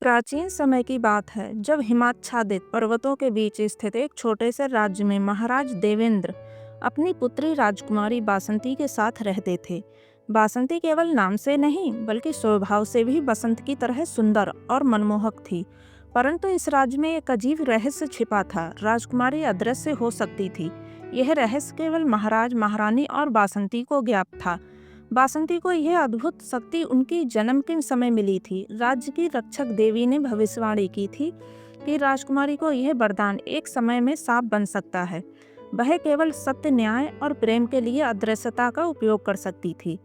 प्राचीन समय की बात है जब हिमाच्छादित पर्वतों के बीच स्थित एक छोटे से राज्य में महाराज देवेंद्र अपनी पुत्री राजकुमारी बासंती के साथ रहते थे। बासंती केवल नाम से नहीं बल्कि स्वभाव से भी बसंत की तरह सुंदर और मनमोहक थी। परंतु इस राज्य में एक अजीब रहस्य छिपा था। राजकुमारी अदृश्य हो सकती थी। यह रहस्य केवल महाराज महारानी और बासंती को ज्ञात था। बासंती को यह अद्भुत शक्ति उनकी जन्म के समय मिली थी। राज्य की रक्षक देवी ने भविष्यवाणी की थी कि राजकुमारी को यह वरदान एक समय में सांप बन सकता है। वह केवल सत्य, न्याय और प्रेम के लिए अदृश्यता का उपयोग कर सकती थी।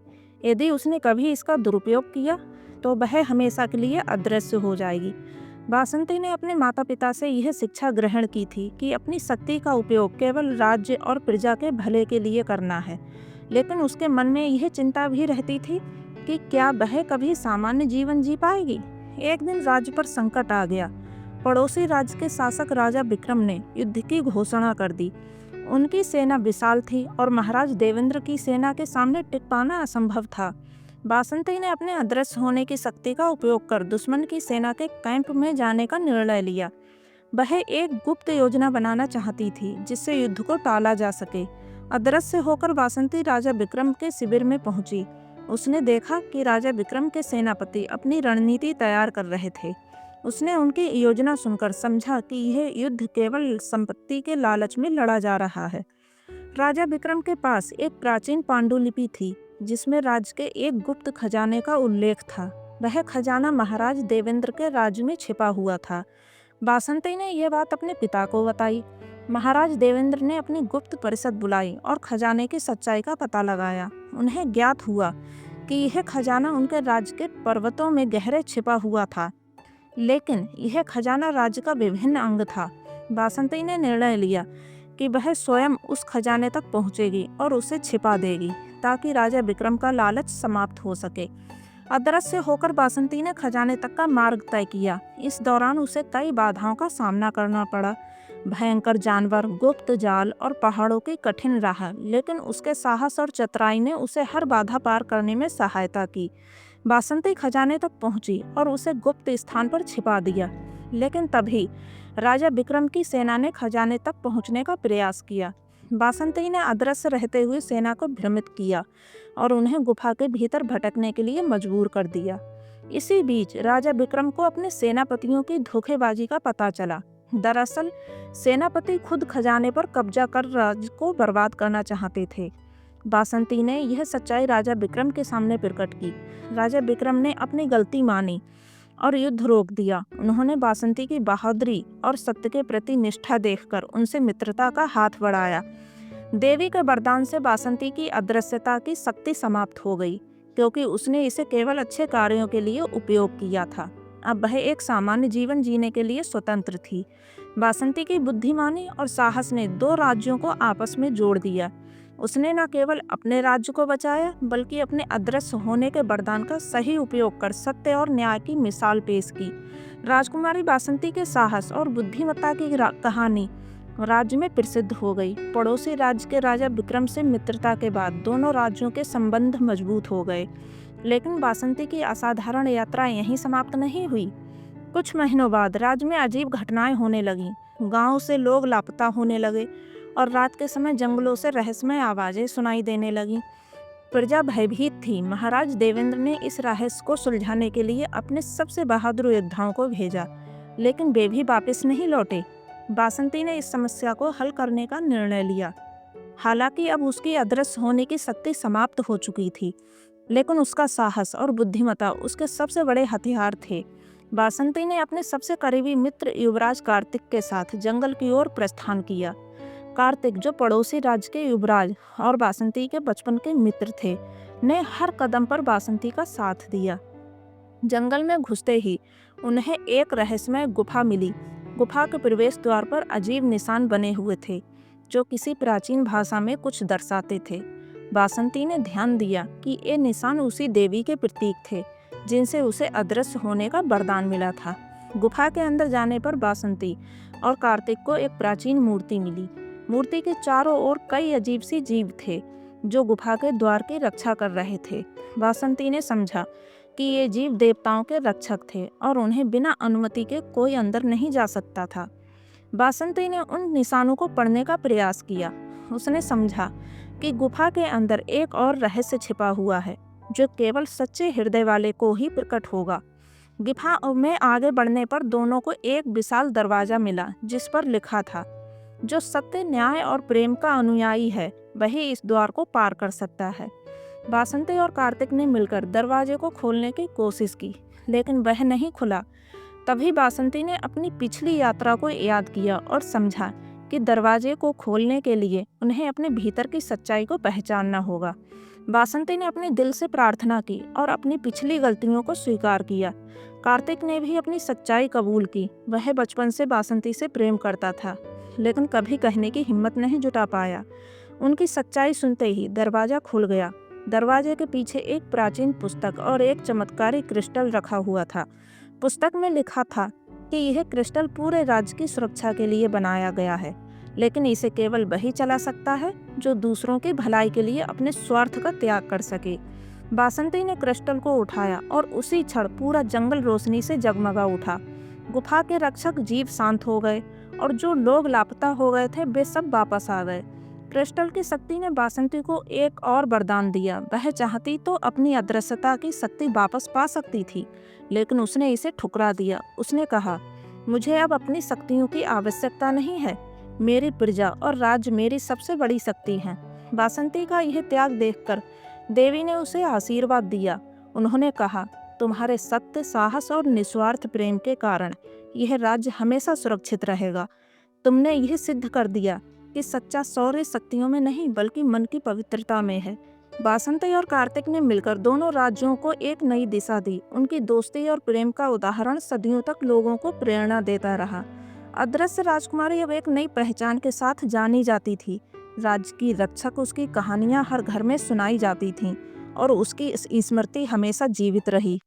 यदि उसने कभी इसका दुरुपयोग किया तो वह हमेशा के लिए अदृश्य हो जाएगी। बासंती ने अपने माता पिता से यह शिक्षा ग्रहण की थी कि अपनी शक्ति का उपयोग केवल राज्य और प्रजा के भले के लिए करना है। लेकिन उसके मन में यह चिंता भी रहती थी कि क्या वह कभी सामान्य जीवन जी पाएगी। एक दिन राज्य पर संकट आ गया। पड़ोसी राज्य के शासक राजा विक्रम ने युद्ध की घोषणा कर दी। उनकी सेना विशाल थी और महाराज देवेंद्र की सेना के सामने टिक पाना असंभव था। बासंती ने अपने अदृश्य होने की शक्ति का उपयोग कर दुश्मन की सेना के कैंप में जाने का निर्णय लिया। वह एक गुप्त योजना बनाना चाहती थी जिससे युद्ध को टाला जा सके। अदृश्य होकर बासंती राजा विक्रम के शिविर में पहुंची। उसने देखा कि राजा विक्रम के सेनापति अपनी रणनीति तैयार कर रहे थे। उसने उनकी योजना सुनकर समझा कि यह युद्ध केवल संपत्ति के लालच में लड़ा जा रहा है। राजा विक्रम के पास एक प्राचीन पांडुलिपि थी जिसमें राज्य के एक गुप्त खजाने का उल्लेख था। वह खजाना महाराज देवेंद्र के राज्य में छिपा हुआ था। बासंती ने यह बात अपने पिता को बताई। महाराज देवेंद्र ने अपनी गुप्त परिषद बुलाई और खजाने की सच्चाई का पता लगाया। उन्हें ज्ञात हुआ कि यह खजाना उनके राज्य के पर्वतों में गहरे छिपा हुआ था, लेकिन यह खजाना राज्य का विभिन्न अंग था। बासंती ने निर्णय लिया कि वह स्वयं उस खजाने तक पहुंचेगी और उसे छिपा देगी ताकि राजा विक्रम का लालच समाप्त हो सके। अदृश्य होकर बासंती ने खजाने तक का मार्ग तय किया। इस दौरान उसे कई बाधाओं का सामना करना पड़ा। भयंकर जानवर, गुप्त जाल और पहाड़ों की कठिन राह, लेकिन उसके साहस और चतुराई ने उसे हर बाधा पार करने में सहायता की। बासंती खजाने तक पहुंची और उसे गुप्त स्थान पर छिपा दिया। लेकिन तभी राजा विक्रम की सेना ने खजाने तक पहुंचने का प्रयास किया। बासंती ने अदृश्य रहते हुए सेना को भ्रमित किया और उन्हें गुफा के भीतर भटकने के लिए मजबूर कर दिया। इसी बीच राजा विक्रम को अपने सेनापतियों की धोखेबाजी का पता चला। दरअसल सेनापति खुद खजाने पर कब्जा कर राज्य को बर्बाद करना चाहते थे। बासंती ने यह सच्चाई राजा विक्रम के सामने प्रकट की। राजा विक्रम ने अपनी गलती मानी और युद्ध रोक दिया। उन्होंने बासंती की बहादुरी और सत्य के प्रति निष्ठा देखकर उनसे मित्रता का हाथ बढ़ाया। देवी के वरदान से बासंती की अदृश्यता की शक्ति समाप्त हो गई, क्योंकि उसने इसे केवल अच्छे कार्यों के लिए उपयोग किया था। अब वह एक सामान्य जीवन जीने के लिए स्वतंत्र थी। बासंती की बुद्धिमानी और साहस ने दो राज्यों को आपस में जोड़ दिया। उसने न केवल अपने राज्य को बचाया बल्कि अपने अदृश्य होने के वरदान का सही उपयोग कर सत्य और न्याय की मिसाल पेश की। राजकुमारी बासंती के साहस और बुद्धिमत्ता की कहानी राज्य में प्रसिद्ध हो गई। पड़ोसी राज्य के राजा विक्रम से मित्रता के बाद दोनों राज्यों के संबंध मजबूत हो गए। लेकिन बासंती की असाधारण यात्रा यहीं समाप्त नहीं हुई। कुछ महीनों बाद राज्य में अजीब घटनाएं होने लगीं। गांव से लोग लापता होने लगे और रात के समय जंगलों से रहस्यमय आवाजें सुनाई देने लगीं। प्रजा भयभीत थी। महाराज देवेंद्र ने इस रहस्य को सुलझाने के लिए अपने सबसे बहादुर योद्धाओं को भेजा, लेकिन वे भी वापस नहीं लौटे। बासंती ने इस समस्या को हल करने का निर्णय लिया। हालांकि अब उसकी अदृश्य होने की शक्ति समाप्त हो चुकी थी, लेकिन उसका साहस और बुद्धिमत्ता उसके सबसे बड़े हथियार थे। बासंती ने अपने सबसे करीबी मित्र युवराज कार्तिक के साथ जंगल की ओर प्रस्थान किया। कार्तिक, जो पड़ोसी राज्य के युवराज और बासंती के बचपन के मित्र थे, ने हर कदम पर बासंती का साथ दिया। जंगल में घुसते ही उन्हें एक रहस्यमय गुफा मिली। गुफा के प्रवेश द्वार पर अजीब निशान बने हुए थे जो किसी प्राचीन भाषा में कुछ दर्शाते थे। बासंती ने ध्यान दिया कि ये निशान उसी देवी के प्रतीक थे जिनसे उसे अदृश्य होने का वरदान मिला था। गुफा के अंदर जाने पर बासंती और कार्तिक को एक प्राचीन मूर्ति मिली। मूर्ति के चारों ओर कई अजीब सी जीव थे जो गुफा के द्वार की रक्षा कर रहे थे। बासंती ने समझा कि ये जीव देवताओं के रक्षक थे और उन्हें बिना अनुमति के कोई अंदर नहीं जा सकता था। बासंती ने उन निशानों को पढ़ने का प्रयास किया। उसने समझा कि गुफा के अंदर एक और रहस्य छिपा हुआ है जो केवल सच्चे हृदय वाले को ही प्रकट होगा। गुफा में आगे बढ़ने पर दोनों को एक विशाल दरवाजा मिला जिस पर लिखा था, जो सत्य, न्याय और प्रेम का अनुयायी है वही इस द्वार को पार कर सकता है। बासंती और कार्तिक ने मिलकर दरवाजे को खोलने की कोशिश की, लेकिन वह नहीं खुला। तभी बासंती ने अपनी पिछली यात्रा को याद किया और समझा कि दरवाजे को खोलने के लिए उन्हें अपने भीतर की सच्चाई को पहचानना होगा। बासंती ने अपने दिल से प्रार्थना की और अपनी पिछली गलतियों को स्वीकार किया। कार्तिक ने भी अपनी सच्चाई कबूल की। वह बचपन से बासंती से प्रेम करता था, लेकिन कभी कहने की हिम्मत नहीं जुटा पाया। उनकी सच्चाई सुनते ही दरवाजा खुल गया। दरवाजे के पीछे एक प्राचीन पुस्तक और एक चमत्कारी क्रिस्टल रखा हुआ था। पुस्तक में लिखा था कि यह क्रिस्टल पूरे राज्य की सुरक्षा के लिए बनाया गया है, लेकिन इसे केवल वही चला सकता है जो दूसरों की भलाई के लिए अपने स्वार्थ का त्याग कर सके। बासंती ने क्रिस्टल को उठाया और उसी क्षण पूरा जंगल रोशनी से जगमगा उठा। गुफा के रक्षक जीव शांत हो गए और जो लोग लापता हो गए थे वे सब वापस आ गए। क्रिस्टल की शक्ति ने बासंती को एक और वरदान दिया। वह चाहती तो अपनी अदृश्यता की शक्ति वापस पा सकती थी, लेकिन उसने इसे ठुकरा दिया। उसने कहा, मुझे अब अपनी शक्तियों की आवश्यकता नहीं है। मेरी प्रजा और राज्य मेरी सबसे बड़ी शक्ति है। बासंती का यह त्याग देखकर देवी ने उसे आशीर्वाद दिया। उन्होंने कहा, तुम्हारे सत्य, साहस और निस्वार्थ प्रेम के कारण यह राज्य हमेशा सुरक्षित रहेगा। तुमने यह सिद्ध कर दिया कि सच्चा शौर्य शक्तियों में नहीं बल्कि मन की पवित्रता में है। बासंती और कार्तिक ने मिलकर दोनों राज्यों को एक नई दिशा दी। उनकी दोस्ती और प्रेम का उदाहरण सदियों तक लोगों को प्रेरणा देता रहा। अदृश्य राजकुमारी अब एक नई पहचान के साथ जानी जाती थी। राज्य की रक्षक, उसकी कहानियां हर घर में सुनाई जाती थीं और उसकी स्मृति हमेशा जीवित रही।